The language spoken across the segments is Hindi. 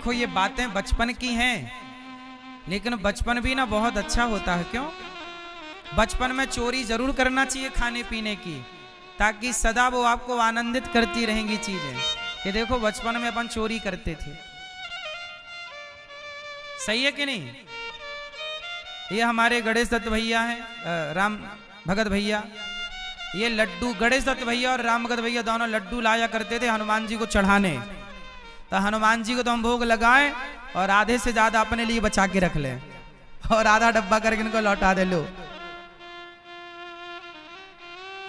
देखो ये बातें बचपन की हैं, लेकिन बचपन भी ना बहुत अच्छा होता है। क्यों? बचपन में चोरी जरूर करना चाहिए खाने पीने की, ताकि सदा वो आपको आनंदित करती रहेंगी चीजें। कि देखो बचपन में अपन चोरी करते थे, सही है कि नहीं? ये हमारे गणेश दत्त भैया हैं, राम भगत भैया, ये लड्डू, गणेश दत्त भैया और राम भगत भैया दोनों लड्डू लाया करते थे हनुमान जी को चढ़ाने। तो हनुमान जी को तो हम भोग लगाएं और आधे से ज्यादा अपने लिए बचा के रख लें और आधा डब्बा करके इनको लौटा दे। लो,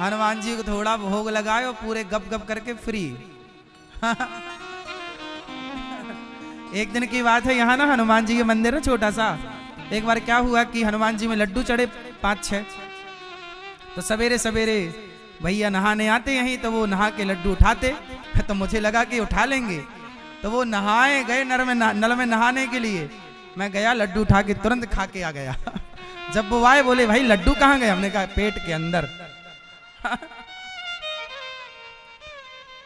हनुमान जी को थोड़ा भोग लगाए और पूरे गप गप करके फ्री। एक दिन की बात है, यहाँ ना हनुमान जी के मंदिर है छोटा सा। एक बार क्या हुआ कि हनुमान जी में लड्डू चढ़े 5-6, तो सवेरे सवेरे भैया नहाने आते यहीं, तो वो नहा के लड्डू उठाते। तो मुझे लगा कि उठा लेंगे, तो वो नहाए गए नल में नहाने के लिए। मैं गया, लड्डू उठा के तुरंत खा के आ गया। जब वो आए बोले भाई लड्डू कहाँ गए? हमने कहा पेट के अंदर।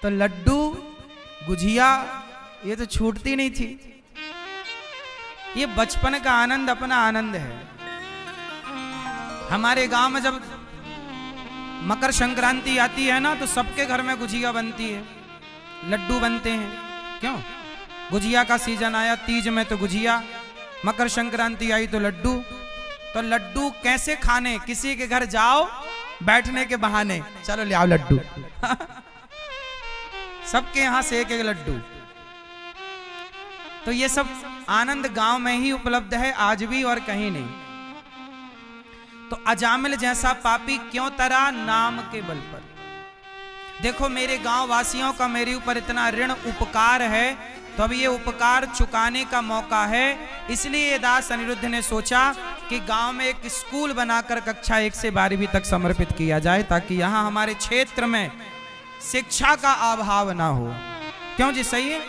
तो लड्डू गुझिया ये तो छूटती नहीं थी। ये बचपन का आनंद अपना आनंद है। हमारे गांव में जब मकर संक्रांति आती है ना, तो सबके घर में गुझिया बनती है, लड्डू बनते हैं। क्यों? गुझिया का सीजन आया, तीज में तो गुझिया, मकर संक्रांति आई तो लड्डू। तो लड्डू कैसे खाने? किसी के घर जाओ बैठने के बहाने, चलो ले आओ लड्डू। सबके यहां से एक एक लड्डू। तो ये सब आनंद गांव में ही उपलब्ध है, आज भी, और कहीं नहीं। तो अजामिल जैसा पापी क्यों तरा नाम के बल पर। देखो मेरे गांव वासियों का मेरे ऊपर इतना ऋण उपकार है, तो अब ये उपकार चुकाने का मौका है। इसलिए दास अनिरुद्ध ने सोचा कि गांव में एक स्कूल बनाकर कक्षा 1 से 12वीं तक समर्पित किया जाए, ताकि यहां हमारे क्षेत्र में शिक्षा का अभाव ना हो। क्यों जी? सही है।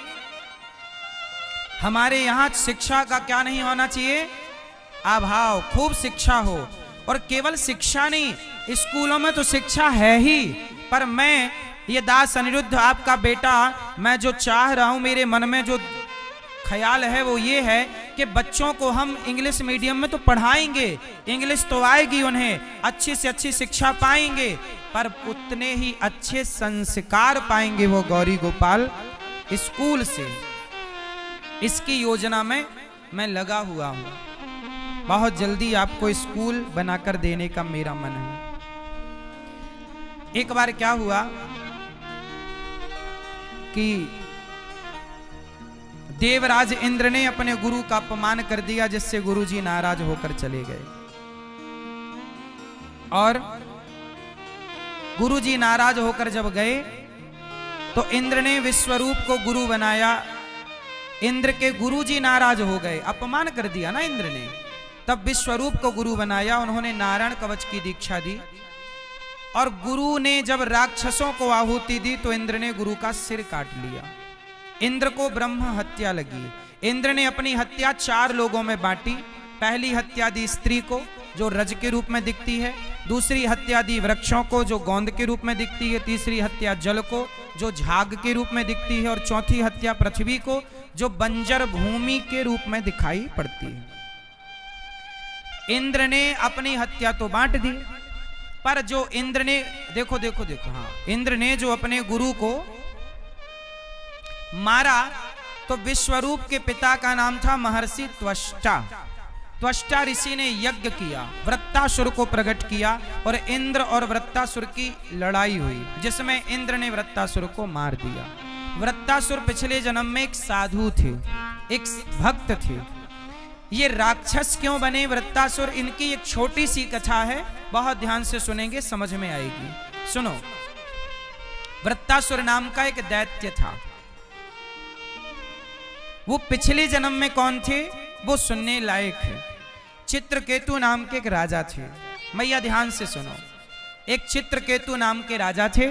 हमारे यहाँ शिक्षा का क्या नहीं होना चाहिए? अभाव। खूब शिक्षा हो, और केवल शिक्षा नहीं, स्कूलों में तो शिक्षा है ही, पर मैं ये दास अनिरुद्ध आपका बेटा, मैं जो चाह रहा हूं, मेरे मन में जो ख्याल है वो ये है कि बच्चों को हम इंग्लिश मीडियम में तो पढ़ाएंगे, इंग्लिश तो आएगी उन्हें, अच्छी से अच्छी शिक्षा पाएंगे, पर उतने ही अच्छे संस्कार पाएंगे वो गौरी गोपाल स्कूल से। इसकी योजना में मैं लगा हुआ हूं। बहुत जल्दी आपको स्कूल बनाकर देने का मेरा मन है। एक बार क्या हुआ कि देवराज इंद्र ने अपने गुरु का अपमान कर दिया, जिससे गुरुजी नाराज होकर चले गए। और गुरुजी नाराज होकर जब गए, तो इंद्र ने विश्वरूप को गुरु बनाया। इंद्र के गुरुजी नाराज हो गए, अपमान कर दिया ना इंद्र ने। तब विश्वरूप को गुरु बनाया, उन्होंने नारायण कवच की दीक्षा दी। और गुरु ने जब राक्षसों को आहुति दी, तो इंद्र ने गुरु का सिर काट लिया। इंद्र को ब्रह्म हत्या लगी। इंद्र ने अपनी हत्या 4 लोगों में बांटी। पहली हत्या दी स्त्री को, जो रज के रूप में दिखती है। दूसरी हत्या दी वृक्षों को, जो गोंद के रूप में दिखती है। तीसरी हत्या जल को, जो झाग के रूप में दिखती है। और चौथी हत्या पृथ्वी को, जो बंजर भूमि के रूप में दिखाई पड़ती है। इंद्र ने अपनी हत्या तो बांट दी, पर जो इंद्र ने देखो हाँ, इंद्र ने जो अपने गुरु को मारा, तो विश्वरूप के पिता का नाम था महर्षि त्वष्टा। त्वष्टा ऋषि ने यज्ञ किया, वृत्तासुर को प्रकट किया, और इंद्र और वृत्तासुर की लड़ाई हुई, जिसमें इंद्र ने वृत्तासुर को मार दिया। वृत्तासुर पिछले जन्म में एक साधु थे, एक भक्त थे। ये राक्षस क्यों बने वृत्तासुर? इनकी एक छोटी सी कथा है, बहुत ध्यान से सुनेंगे, समझ में आएगी। सुनो। वृत्तासुर नाम का एक दैत्य था। वो पिछले जन्म में कौन थे वो सुनने लायक है। चित्रकेतु नाम के एक राजा थे। मैया ध्यान से सुनो। एक चित्रकेतु नाम के राजा थे।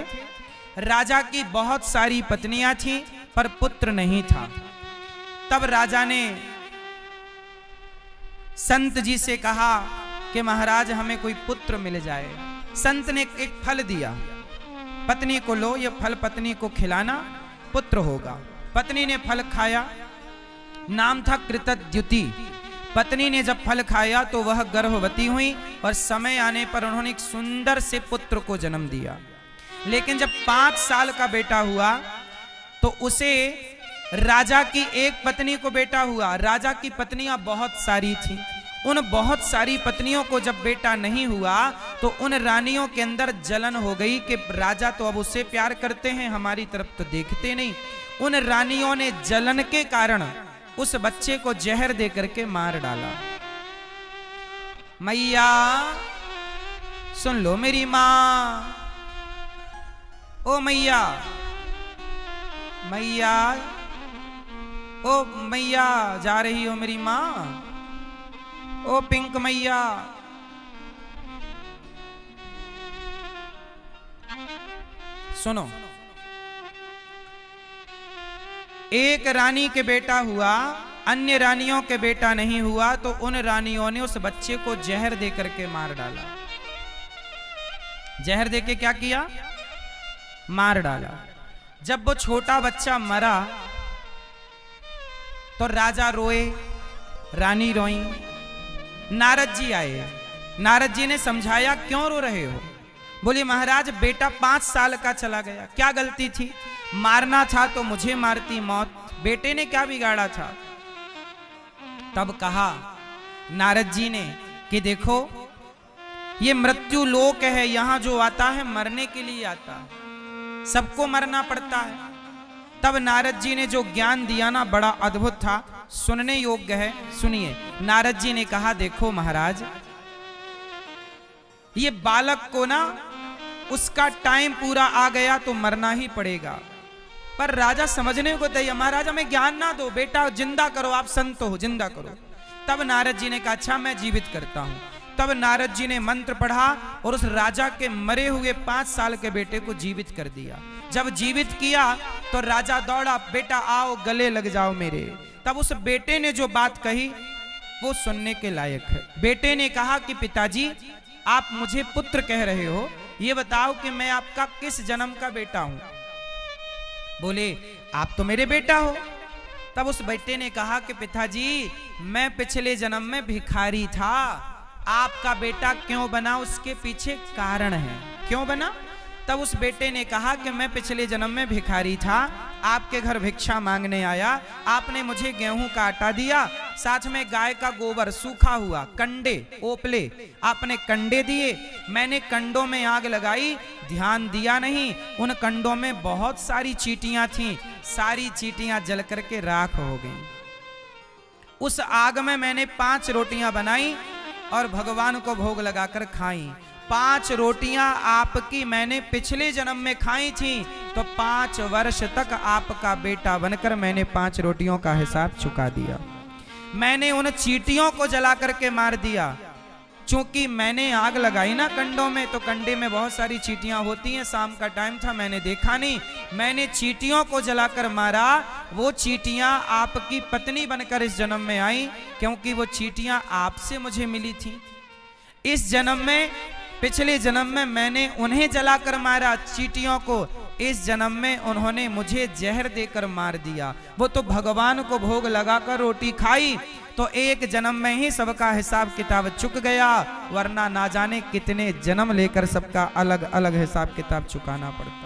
राजा की बहुत सारी पत्नियां थी, पर पुत्र नहीं था। तब राजा ने संत जी से कहा कि महाराज हमें कोई पुत्र मिल जाए। संत ने एक फल दिया, पत्नी को लो, ये फल पत्नी को खिलाना, पुत्र होगा। पत्नी ने फल खाया, नाम था कृतद्युति। पत्नी ने जब फल खाया तो वह गर्भवती हुई और समय आने पर उन्होंने एक सुंदर से पुत्र को जन्म दिया। लेकिन जब 5 साल का बेटा हुआ तो उसे राजा की एक पत्नी को बेटा हुआ। राजा की पत्नियां बहुत सारी थी। उन बहुत सारी पत्नियों को जब बेटा नहीं हुआ तो उन रानियों के अंदर जलन हो गई कि राजा तो अब उससे प्यार करते हैं, हमारी तरफ तो देखते नहीं। उन रानियों ने जलन के कारण उस बच्चे को जहर दे करके मार डाला। मैया सुन लो मेरी माँ, ओ मैया, मैया, ओ मैया, जा रही हो मेरी माँ, ओ पिंक मैया। सुनो, एक रानी के बेटा हुआ, अन्य रानियों के बेटा नहीं हुआ तो उन रानियों ने उस बच्चे को जहर दे करके मार डाला। जहर दे के क्या किया? मार डाला। जब वो छोटा बच्चा मरा तो राजा रोए, रानी रोई। नारद जी आए। नारद जी ने समझाया, क्यों रो रहे हो? बोले महाराज बेटा 5 साल का चला गया, क्या गलती थी? मारना था तो मुझे मारती मौत, बेटे ने क्या बिगाड़ा था? तब कहा नारद जी ने कि देखो ये मृत्यु लोक है, यहां जो आता है मरने के लिए आता है, सबको मरना पड़ता है। तब नारद जी ने जो ज्ञान दिया ना बड़ा अद्भुत था, सुनने योग्य है, सुनिए। नारद जी ने कहा देखो महाराज, ये बालक को ना उसका टाइम पूरा आ गया तो मरना ही पड़ेगा, पर राजा समझने को तैयार। महाराज हमें ज्ञान ना दो, बेटा जिंदा करो, आप संत हो, जिंदा करो। तब नारद जी ने कहा अच्छा मैं जीवित करता हूं। तब नारद जी ने मंत्र पढ़ा और उस राजा के मरे हुए 5 साल के बेटे को जीवित कर दिया। जब जीवित किया तो राजा दौड़ा, बेटा आओ गले लग जाओ मेरे। तब उस बेटे ने जो बात कही वो सुनने के लायक है। बेटे ने कहा कि पिताजी आप मुझे पुत्र कह रहे हो, ये बताओ कि मैं आपका किस जन्म का बेटा हूं? बोले आप तो मेरे बेटा हो। तब उस बेटे ने कहा कि पिताजी मैं पिछले जन्म में भिखारी था, आपका बेटा क्यों बना उसके पीछे कारण है। क्यों बना? तब उस बेटे ने कहा कि मैं पिछले जन्म में भिखारी था, आपके घर भिक्षा मांगने आया, आपने मुझे गेहूं का आटा दिया, साथ में गाय का गोबर सूखा हुआ, कंडे ओपले आपने कंडे दिए, मैंने कंडों में आग लगाई, ध्यान दिया नहीं, उन कंडों में बहुत सारी चींटियां थीं, सारी चींटियां जल करके राख हो गईं। उस आग में मैंने 5 रोटियां बनाई और भगवान को भोग लगाकर खाई। 5 रोटियां आपकी मैंने पिछले जन्म में खाई थी, तो 5 वर्ष तक आपका बेटा बनकर मैंने 5 रोटियों का हिसाब चुका दिया। मैंने उन चींटियों को जला करके मार दिया, चूंकि मैंने आग लगाई ना कंडों में, तो कंडे में बहुत सारी चींटियां होती हैं, शाम का टाइम था मैंने देखा नहीं, मैंने चींटियों को जलाकर मारा। वो चींटियां आपकी पत्नी बनकर इस जन्म में आई, क्योंकि वो चींटियां आपसे मुझे मिली थी। इस जन्म में, पिछले जन्म में मैंने उन्हें जलाकर मारा चींटियों को, इस जन्म में उन्होंने मुझे जहर देकर मार दिया। वो तो भगवान को भोग लगाकर रोटी खाई, तो एक जन्म में ही सबका हिसाब किताब चुक गया, वरना ना जाने कितने जन्म लेकर सबका अलग अलग हिसाब किताब चुकाना पड़ता।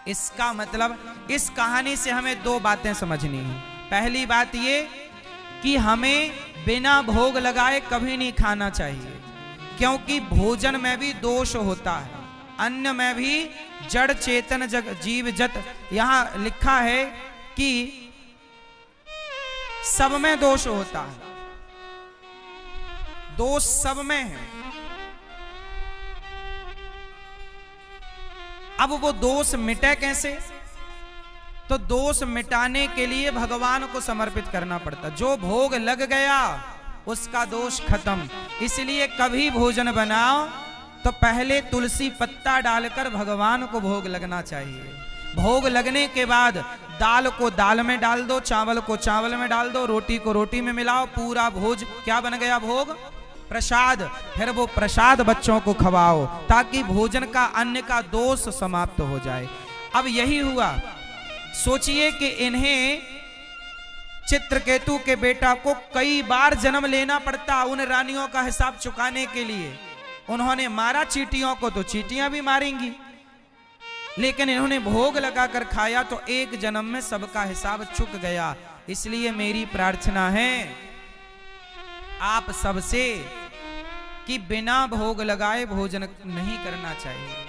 इसका मतलब इस कहानी से हमें 2 बातें समझनी है। पहली बात ये कि हमें बिना भोग लगाए कभी नहीं खाना चाहिए, क्योंकि भोजन में भी दोष होता है, अन्न में भी जड़ चेतन जग जीव जत, यहां लिखा है कि सब में दोष होता है, दोष सब में है। अब वो दोष मिटे कैसे? तो दोष मिटाने के लिए भगवान को समर्पित करना पड़ता। जो भोग लग गया उसका दोष खत्म। इसलिए कभी भोजन बनाओ तो पहले तुलसी पत्ता डालकर भगवान को भोग लगना चाहिए। भोग लगने के बाद दाल को दाल में डाल दो, चावल को चावल में डाल दो, रोटी को रोटी में मिलाओ, पूरा भोज क्या बन गया? भोग, प्रसाद। फिर वो प्रसाद बच्चों को खवाओ, ताकि भोजन का अन्न का दोष समाप्त हो जाए। अब यही हुआ। सोचिए कि इन्हें चित्रकेतु के बेटा को कई बार जन्म लेना पड़ता उन रानियों का हिसाब चुकाने के लिए। उन्होंने मारा चींटियों को तो चींटियां भी मारेंगी, लेकिन इन्होंने भोग लगाकर खाया तो एक जन्म में सबका हिसाब चुक गया। इसलिए मेरी प्रार्थना है आप सबसे कि बिना भोग लगाए भोजन नहीं करना चाहिए।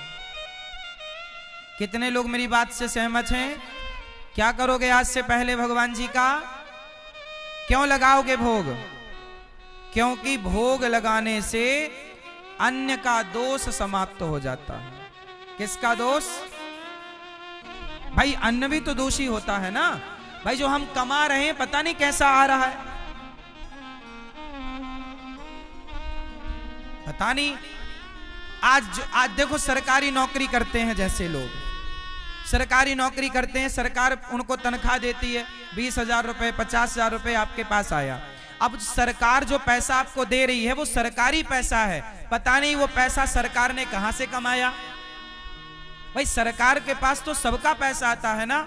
कितने लोग मेरी बात से सहमत हैं? क्या करोगे आज से पहले भगवान जी का? क्यों लगाओगे भोग? क्योंकि भोग लगाने से अन्न का दोष समाप्त हो जाता है। किसका दोष? भाई अन्न भी तो दोषी होता है ना। भाई जो हम कमा रहे हैं पता नहीं कैसा आ रहा है, पता नहीं। आज देखो सरकारी नौकरी करते हैं जैसे लोग, सरकारी नौकरी करते हैं, सरकार उनको तनख्वाह देती है 20,000 रुपए 50,000 रुपए आपके पास आया। अब सरकार जो पैसा आपको दे रही है वो सरकारी पैसा है, पता नहीं वो पैसा सरकार ने कहां से कमाया। भाई सरकार के पास तो सबका पैसा आता है ना।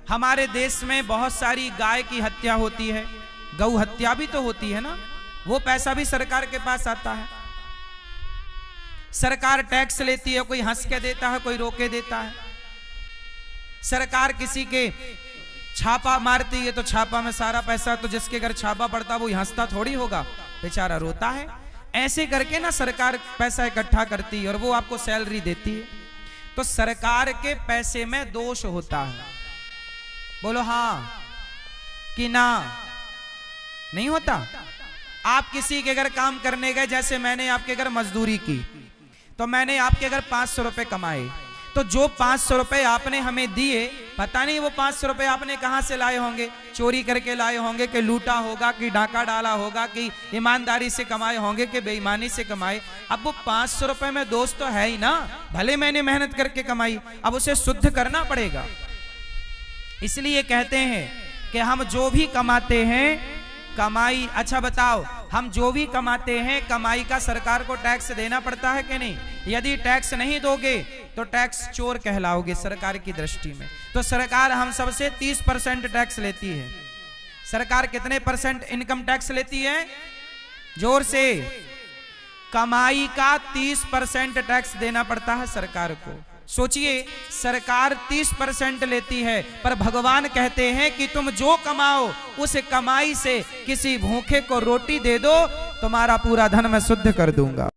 हमारे देश में बहुत सारी गाय की हत्या होती है, गौ हत्या भी तो होती है ना, वो पैसा भी सरकार के पास आता है। सरकार टैक्स लेती है, कोई हंस के देता है, कोई रोके देता है। सरकार किसी के छापा मारती है तो छापा में सारा पैसा, तो जिसके घर छापा पड़ता वो हंसता थोड़ी होगा, बेचारा रोता है। ऐसे करके ना सरकार पैसा इकट्ठा करती है और वो आपको सैलरी देती है। तो सरकार के पैसे में दोष होता है, बोलो हाँ कि ना? नहीं होता। आप किसी के घर काम करने गए, जैसे मैंने आपके घर मजदूरी की, तो मैंने आपके घर 500 रुपए कमाए, तो जो 500 रुपए आपने हमें दिए, पता नहीं वो 500 रुपए आपने कहां से लाए होंगे, चोरी करके लाए होंगे, कि लूटा होगा, कि डाका डाला होगा, कि ईमानदारी से कमाए होंगे, कि बेईमानी से कमाए। अब वो 500 रुपए में दोष तो है ही ना, भले मैंने मेहनत करके कमाई, अब उसे शुद्ध करना पड़ेगा। इसलिए कहते हैं कि हम जो भी कमाते हैं कमाई, अच्छा बताओ, हम जो भी कमाते हैं कमाई का सरकार को टैक्स देना पड़ता है कि नहीं? यदि टैक्स नहीं दोगे तो टैक्स चोर कहलाओगे सरकार की दृष्टि में। तो सरकार हम सबसे 30% टैक्स लेती है। सरकार कितने परसेंट इनकम टैक्स लेती है? जोर से। कमाई का 30% टैक्स देना पड़ता है सरकार को। सोचिए, सरकार 30% लेती है, पर भगवान कहते हैं कि तुम जो कमाओ उस कमाई से किसी भूखे को रोटी दे दो, तुम्हारा पूरा धन मैं शुद्ध कर दूंगा।